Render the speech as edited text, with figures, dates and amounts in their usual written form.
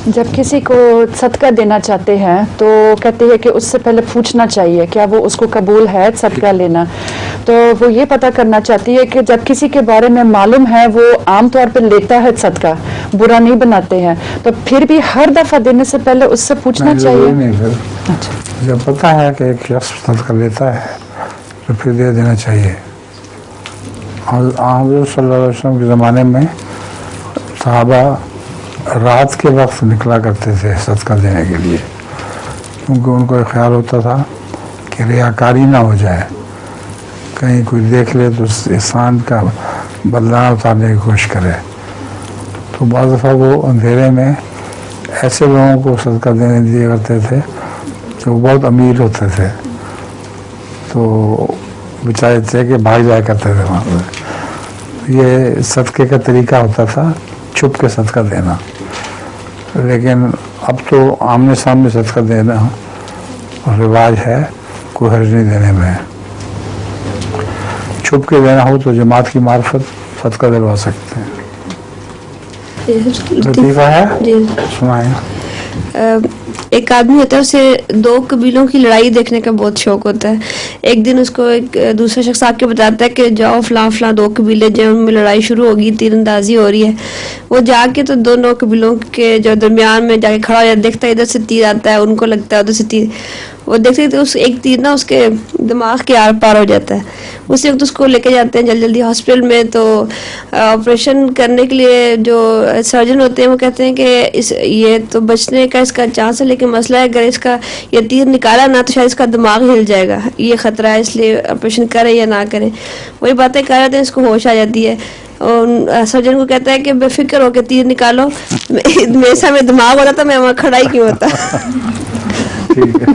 जब किसी को सदका देना चाहते हैं तो कहते हैं कि उससे पहले पूछना चाहिए क्या वो उसको कबूल है सदका लेना, तो वो ये पता करना चाहती है कि जब किसी के बारे में मालूम है वो आम तौर पर लेता है सदका, बुरा नहीं बनाते हैं, तो फिर भी हर दफ़ा देने से पहले उससे पूछना चाहिए? नहीं फिर अच्छा, जब पता है कि एक शख्स सदका लेता है तो फिर दे देना चाहिए। और हज़रत सल्लल्लाहु अलैहि वसल्लम के ज़माने में सहाबा रात के वक्त निकला करते थे सदका देने के लिए, क्योंकि उनको एक ख्याल होता था कि रियाकारी ना हो जाए, कहीं कोई देख ले तो उस एहसान का बदला उतारने की कोशिश करे। तो बाद दफ़ा वो अंधेरे में ऐसे लोगों को सदका देने दिया करते थे जो बहुत अमीर होते थे, तो बेचारे थे कि भाग जाया करते थे वहाँ पर। ये सदक़े का तरीका होता था, छुप के सदका देना। लेकिन अब तो आमने सामने सदका देना रिवाज है, कोई हर्ज नहीं देने में। छुप के देना हो तो जमात की मार्फत सदका दिलवा सकते हैं। लतीफ़ा है, सुनाए। एक आदमी होता है, उसे दो कबीलों की लड़ाई देखने का बहुत शौक होता है। एक दिन उसको एक दूसरा शख्स आके बताता है कि जाओ फलां फलां दो कबीले जो उनमें लड़ाई शुरू होगी, तीरंदाजी हो रही है। वो जाके तो दोनों कबीलों के जो दरमियान में जाके खड़ा हो जाता, देखता है इधर से तीर आता है, उनको लगता है उधर से तीर, वो देखते तो उस एक तीर ना उसके दिमाग के आर पार हो जाता है। उसी वक्त उसको लेके जाते हैं जल्दी जल्दी हॉस्पिटल में। तो ऑपरेशन करने के लिए जो सर्जन होते हैं वो कहते हैं कि ये तो बचने का इसका चांस है, लेकिन मसला है अगर इसका ये तीर निकाला ना तो शायद इसका दिमाग हिल जाएगा, ये खतरा है, इसलिए ऑपरेशन करें या ना करें। वही बातें कर रहे थे, इसको होश आ जाती है और सर्जन को कहता है कि बेफिक्र होकर तीर निकालो, मेरे सामने दिमाग होता था मैं वहाँ खड़ा ही क्यों होता। ठीक है।